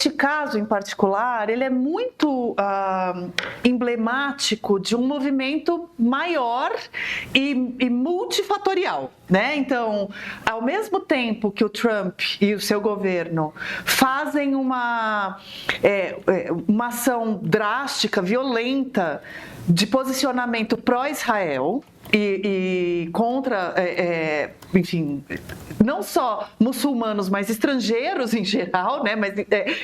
este caso em particular, ele é muito emblemático de um movimento maior e multifatorial, né? Então, ao mesmo tempo que o Trump e o seu governo fazem uma ação drástica, violenta, de posicionamento pró-Israel e contra, enfim, não só muçulmanos, mas estrangeiros em geral, né?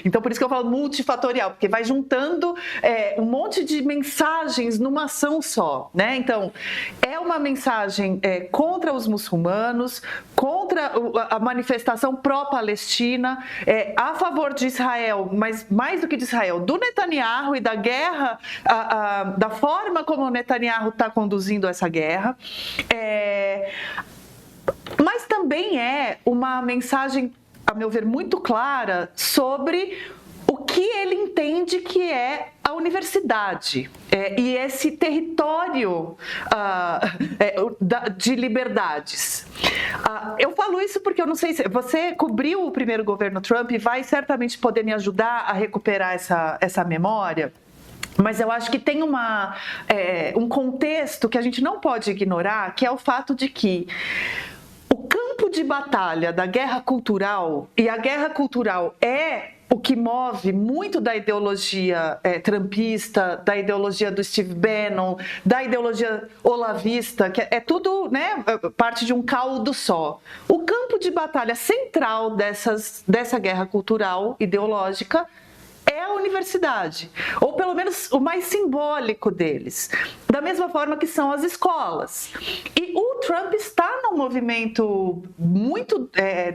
Então, por isso que eu falo multifatorial, porque vai juntando um monte de mensagens numa ação só, né? Então, é uma mensagem contra os muçulmanos, contra a manifestação pró-Palestina, a favor de Israel, mas mais do que de Israel, do Netanyahu e da guerra, da forma como o Netanyahu está conduzindo essa guerra. Mas também é uma mensagem, a meu ver, muito clara sobre o que ele entende que é a universidade e esse território de liberdades. Eu falo isso porque eu não sei se você cobriu o primeiro governo Trump e vai certamente poder me ajudar a recuperar essa memória. Mas eu acho que tem um contexto que a gente não pode ignorar, que é o fato de que o campo de batalha da guerra cultural, e a guerra cultural é o que move muito da ideologia trumpista, da ideologia do Steve Bannon, da ideologia olavista, que é tudo, né, parte de um caldo só. O campo de batalha central dessa guerra cultural ideológica é a universidade, ou pelo menos o mais simbólico deles, da mesma forma que são as escolas. E o Trump está num movimento muito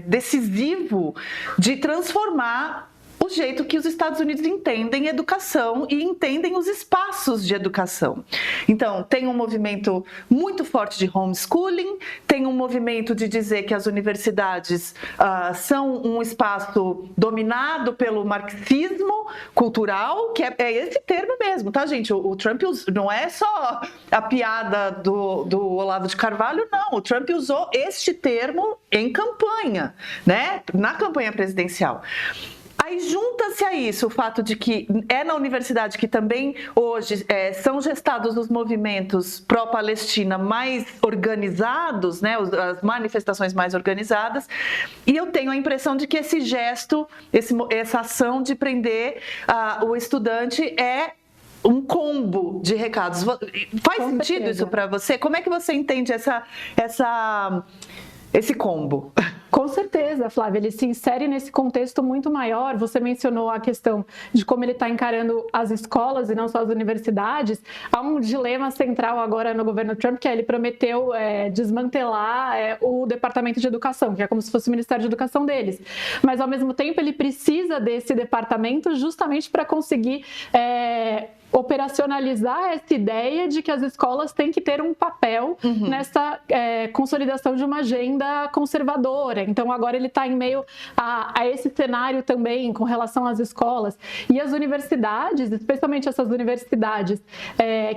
decisivo de transformar o jeito que os Estados Unidos entendem educação e entendem os espaços de educação. Então, tem um movimento muito forte de homeschooling, tem um movimento de dizer que as universidades são um espaço dominado pelo marxismo cultural, que é esse termo mesmo, tá, gente? O Trump não é só a piada do Olavo de Carvalho, não. O Trump usou este termo em campanha, né? Na campanha presidencial. Aí junta-se a isso o fato de que é na universidade que também hoje são gestados os movimentos pró-Palestina mais organizados, né, as manifestações mais organizadas, e eu tenho a impressão de que esse gesto, essa ação de prender o estudante é um combo de recados. Faz sentido isso para você? Como é que você entende esse combo? Com certeza, Flávia, ele se insere nesse contexto muito maior. Você mencionou a questão de como ele está encarando as escolas e não só as universidades. Há um dilema central agora no governo Trump, que ele prometeu desmantelar o Departamento de Educação, que é como se fosse o Ministério de Educação deles. Mas, ao mesmo tempo, ele precisa desse departamento justamente para conseguir operacionalizar essa ideia de que as escolas têm que ter um papel nessa consolidação de uma agenda conservadora. Então, agora ele está em meio a esse cenário também com relação às escolas. E as universidades, especialmente essas universidades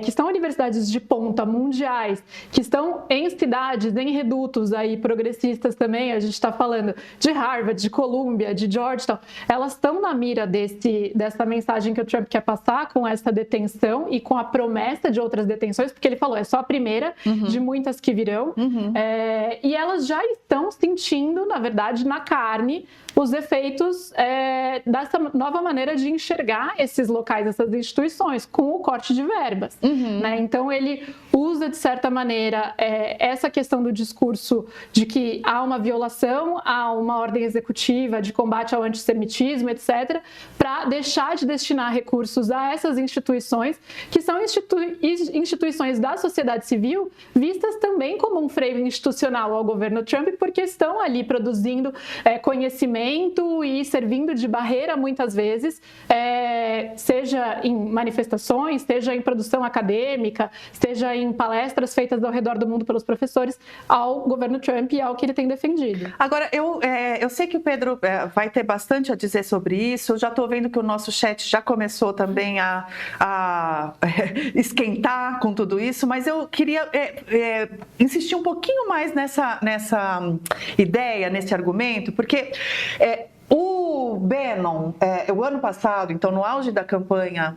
que são universidades de ponta mundiais, que estão em cidades, em redutos aí progressistas também, a gente está falando de Harvard, de Columbia, de Georgetown, elas estão na mira dessa mensagem que o Trump quer passar com essa detenção e com a promessa de outras detenções, porque ele falou, é só a primeira de muitas que virão, e elas já estão sentindo, na verdade, na carne, os efeitos dessa nova maneira de enxergar esses locais, essas instituições, com o corte de verbas. Né? Então, ele usa, de certa maneira, essa questão do discurso de que há uma violação, há uma ordem executiva de combate ao antissemitismo, etc., para deixar de destinar recursos a essas instituições, que são instituições da sociedade civil, vistas também como um freio institucional ao governo Trump, porque estão ali produzindo conhecimento e servindo de barreira, muitas vezes, seja em manifestações, seja em produção acadêmica, seja em palestras feitas ao redor do mundo pelos professores, ao governo Trump e ao que ele tem defendido. Agora, eu sei que o Pedro vai ter bastante a dizer sobre isso, eu já estou vendo que o nosso chat já começou também a esquentar com tudo isso, mas eu queria insistir um pouquinho mais nessa ideia, nesse argumento, porque o Bannon, o ano passado, então no auge da campanha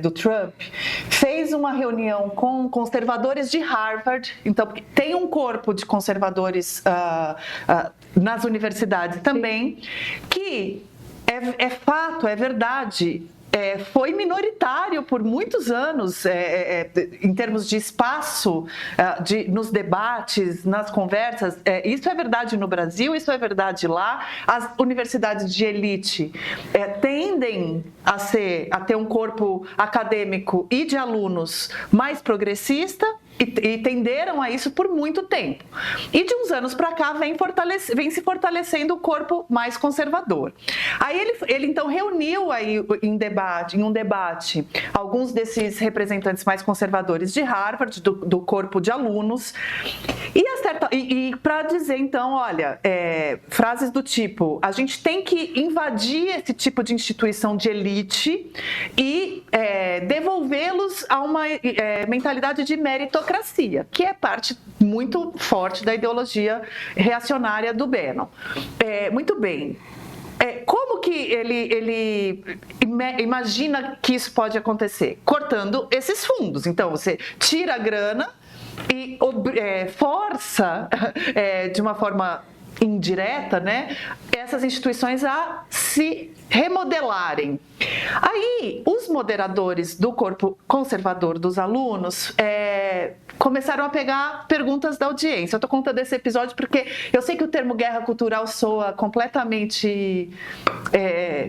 do Trump, fez uma reunião com conservadores de Harvard, então tem um corpo de conservadores nas universidades também, que é fato, é verdade, foi minoritário por muitos anos em termos de espaço nos debates, nas conversas. Isso é verdade no Brasil, isso é verdade lá. As universidades de elite tendem a ter um corpo acadêmico e de alunos mais progressista, e tenderam a isso por muito tempo. E de uns anos para cá vem se fortalecendo o corpo mais conservador. Aí ele então reuniu aí em um debate alguns desses representantes mais conservadores de Harvard, do corpo de alunos, e para dizer então, olha, frases do tipo: a gente tem que invadir esse tipo de instituição de elite e devolvê-los a uma mentalidade de meritocracia, que é parte muito forte da ideologia reacionária do Bannon. Muito bem. Como que ele imagina que isso pode acontecer? Cortando esses fundos. Então, você tira a grana e força, de uma forma indireta, né, essas instituições a se remodelarem. Aí, os moderadores do corpo conservador dos alunos começaram a pegar perguntas da audiência. Eu estou contando esse episódio porque eu sei que o termo guerra cultural soa completamente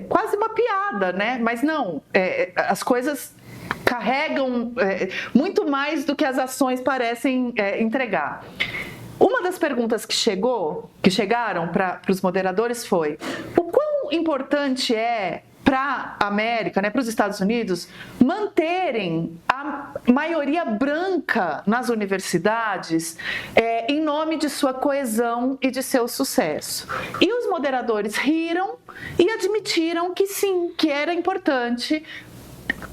quase uma piada, né? Mas não, as coisas carregam muito mais do que as ações parecem entregar. Uma das perguntas que chegaram para os moderadores foi: o quão importante é para a América, né, para os Estados Unidos, manterem a maioria branca nas universidades em nome de sua coesão e de seu sucesso? E os moderadores riram e admitiram que sim, que era importante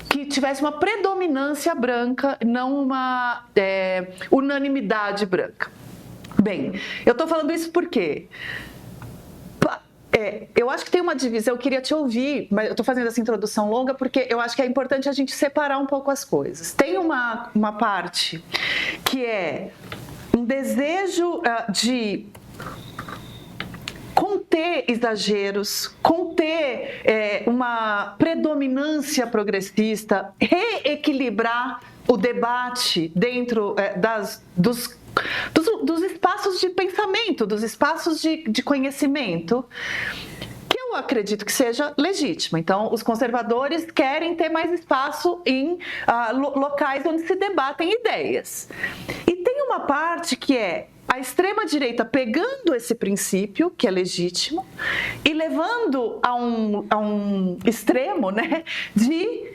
que tivesse uma predominância branca, não uma unanimidade branca. Bem, eu estou falando isso porque eu acho que tem uma divisão. Eu queria te ouvir, mas eu estou fazendo essa introdução longa porque eu acho que é importante a gente separar um pouco as coisas. Tem uma parte que é um desejo de conter exageros, conter uma predominância progressista, reequilibrar o debate dentro dos espaços de pensamento, dos espaços de conhecimento, que eu acredito que seja legítimo. Então, os conservadores querem ter mais espaço em locais onde se debatem ideias. E tem uma parte que é a extrema-direita pegando esse princípio, que é legítimo, e levando a um extremo, né, de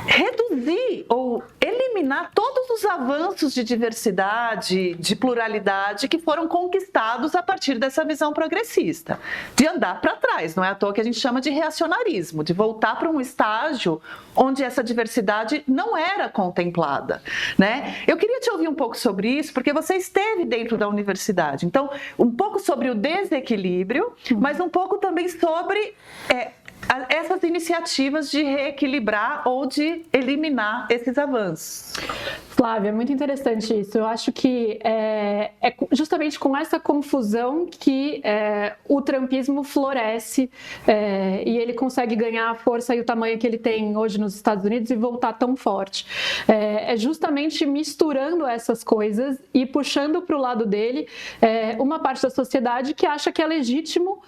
reduzir ou eliminar todos os avanços de diversidade, de pluralidade que foram conquistados a partir dessa visão progressista, de andar para trás. Não é à toa que a gente chama de reacionarismo, de voltar para um estágio onde essa diversidade não era contemplada, né? Eu queria te ouvir um pouco sobre isso, porque você esteve dentro da universidade. Então, um pouco sobre o desequilíbrio, mas um pouco também sobre essas iniciativas de reequilibrar ou de eliminar esses avanços. Flávia, é muito interessante isso. Eu acho que é justamente com essa confusão que o trumpismo floresce e ele consegue ganhar a força e o tamanho que ele tem hoje nos Estados Unidos e voltar tão forte. É justamente misturando essas coisas e puxando para o lado dele uma parte da sociedade que acha que é legítimo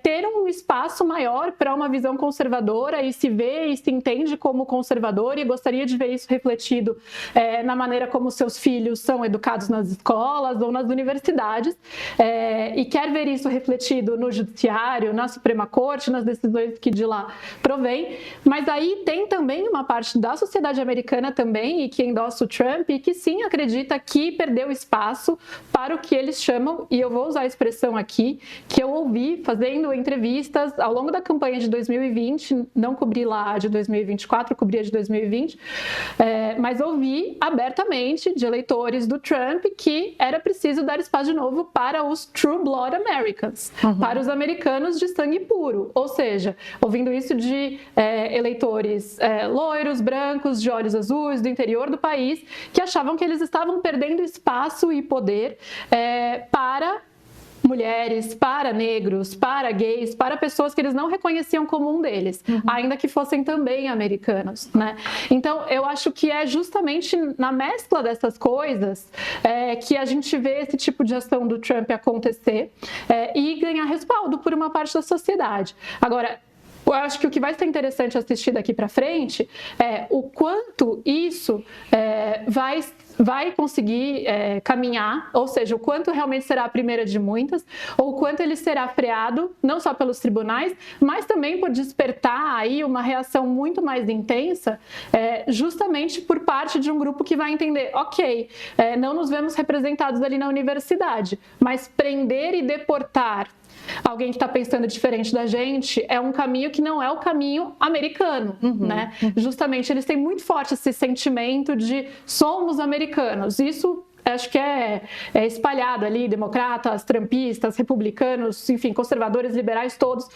ter um espaço maior para uma visão conservadora e se vê e se entende como conservador e gostaria de ver isso refletido na maneira como seus filhos são educados nas escolas ou nas universidades e quer ver isso refletido no judiciário, na Suprema Corte, nas decisões que de lá provém. Mas aí tem também uma parte da sociedade americana também e que endossa o Trump e que sim acredita que perdeu espaço para o que eles chamam, e eu vou usar a expressão aqui, que eu ouvi fazendo entrevistas ao longo da campanha de 2020, não cobri lá a de 2024, cobri a de 2020, mas ouvi abertamente abertamente de eleitores do Trump que era preciso dar espaço de novo para os True Blood Americans, para os americanos de sangue puro. Ou seja, ouvindo isso de eleitores loiros, brancos, de olhos azuis, do interior do país, que achavam que eles estavam perdendo espaço e poder para mulheres, para negros, para gays, para pessoas que eles não reconheciam como um deles, ainda que fossem também americanos, né? Então, eu acho que é justamente na mescla dessas coisas que a gente vê esse tipo de ação do Trump acontecer e ganhar respaldo por uma parte da sociedade. Agora, eu acho que o que vai ser interessante assistir daqui para frente é o quanto isso vai conseguir caminhar, ou seja, o quanto realmente será a primeira de muitas, ou o quanto ele será freado, não só pelos tribunais, mas também por despertar aí uma reação muito mais intensa, justamente por parte de um grupo que vai entender, ok, não nos vemos representados ali na universidade, mas prender e deportar alguém que está pensando diferente da gente é um caminho que não é o caminho americano, né? Justamente eles têm muito forte esse sentimento de somos americanos. Isso acho que é espalhado ali, democratas, trumpistas, republicanos, enfim, conservadores, liberais, todos,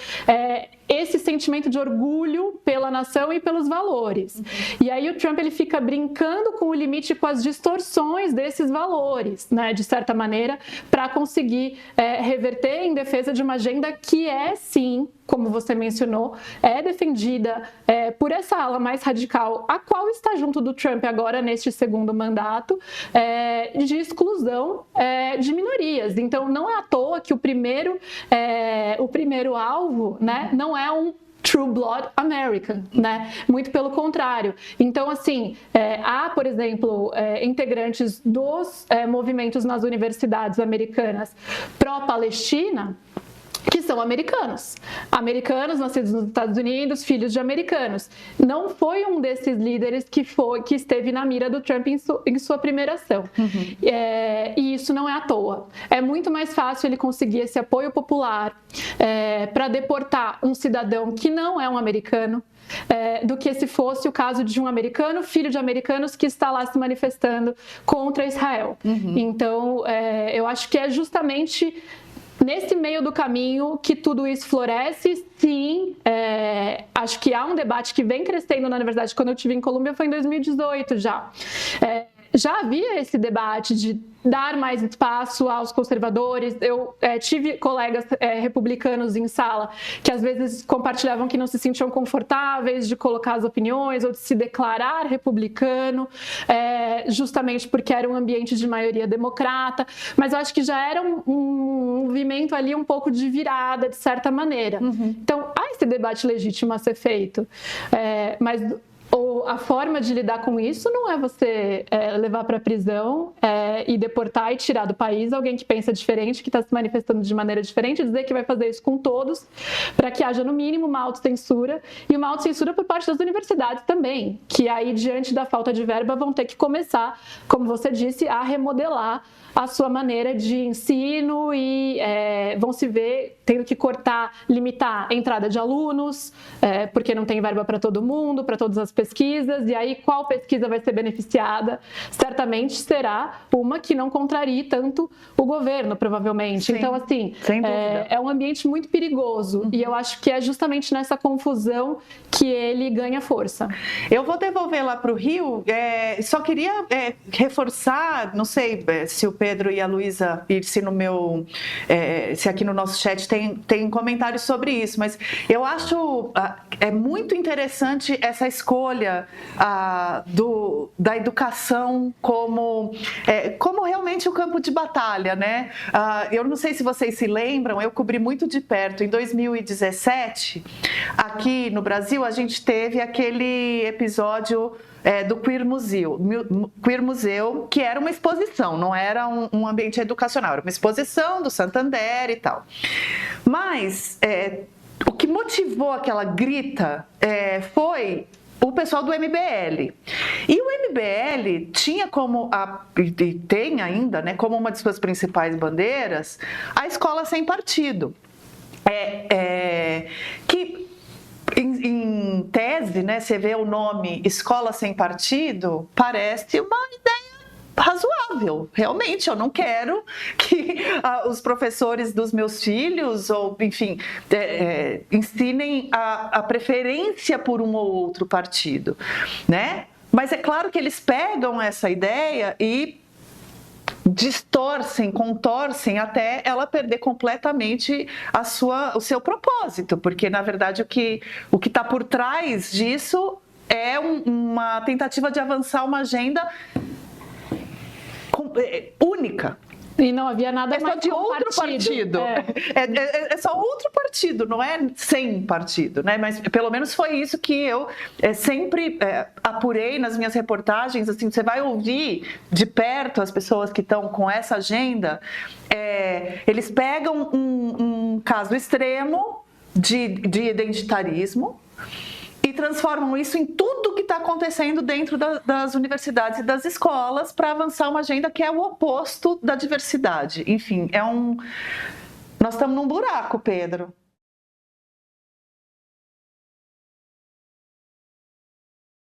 esse sentimento de orgulho pela nação e pelos valores. E aí o Trump ele fica brincando com o limite, com as distorções desses valores, né, de certa maneira, para conseguir reverter em defesa de uma agenda que sim, como você mencionou, é defendida por essa ala mais radical, a qual está junto do Trump agora neste segundo mandato, de exclusão de minorias. Então, não é à toa que o primeiro alvo, né, não é um True Blood American, né? Muito pelo contrário. Então, assim, há, por exemplo, integrantes dos movimentos nas universidades americanas pró-Palestina, que são americanos nascidos nos Estados Unidos, filhos de americanos. Não foi um desses líderes que esteve na mira do Trump em sua primeira ação. E isso não é à toa. É muito mais fácil ele conseguir esse apoio popular para deportar um cidadão que não é um americano, do que se fosse o caso de um americano, filho de americanos, que está lá se manifestando contra Israel. Então, eu acho que é justamente nesse meio do caminho que tudo isso floresce. Sim, acho que há um debate que vem crescendo na universidade. Quando eu estive em Colômbia foi em 2018 já. Já havia esse debate de dar mais espaço aos conservadores. Eu tive colegas republicanos em sala que às vezes compartilhavam que não se sentiam confortáveis de colocar as opiniões ou de se declarar republicano, justamente porque era um ambiente de maioria democrata, mas eu acho que já era um movimento ali um pouco de virada, de certa maneira. Então, há esse debate legítimo a ser feito, mas a forma de lidar com isso não é você levar para a prisão e deportar e tirar do país alguém que pensa diferente, que está se manifestando de maneira diferente, dizer que vai fazer isso com todos, para que haja no mínimo uma autocensura, e uma autocensura por parte das universidades também, que aí, diante da falta de verba, vão ter que começar, como você disse, a remodelar a sua maneira de ensino e vão se ver tendo que limitar a entrada de alunos, porque não tem verba para todo mundo, para todas as pesquisas, e aí qual pesquisa vai ser beneficiada? Certamente será uma que não contrarie tanto o governo, provavelmente. Sim, então, assim, é um ambiente muito perigoso, e eu acho que é justamente nessa confusão que ele ganha força. Eu vou devolver lá para o Rio, só queria reforçar, não sei se o Pedro e a Luísa Pirce se aqui no nosso chat tem comentários sobre isso, mas eu acho muito interessante essa escolha da educação como realmente o campo de batalha, né? Eu não sei se vocês se lembram, eu cobri muito de perto, em 2017, aqui no Brasil, a gente teve aquele episódio do Queer Museu, que era uma exposição, não era um ambiente educacional, era uma exposição do Santander e tal. Mas o que motivou aquela grita foi o pessoal do MBL. E o MBL tinha e tem ainda, né, como uma de suas principais bandeiras, a escola sem partido. Que em tese, né, você vê o nome Escola Sem Partido, parece uma ideia razoável. Realmente, eu não quero que os professores dos meus filhos, ou enfim, ensinem a preferência por um ou outro partido, né? Mas é claro que eles pegam essa ideia e distorcem, contorcem até ela perder completamente o seu propósito, porque na verdade o que está por trás disso é uma tentativa de avançar uma agenda única. E não havia nada mais só de outro partido. É só outro partido, não é sem partido, né? Mas pelo menos foi isso que eu sempre apurei nas minhas reportagens. Assim, você vai ouvir de perto as pessoas que estão com essa agenda. Eles pegam um caso extremo de identitarismo e transformam isso em tudo que está acontecendo dentro das universidades e das escolas para avançar uma agenda que é o oposto da diversidade. Enfim, nós estamos num buraco, Pedro.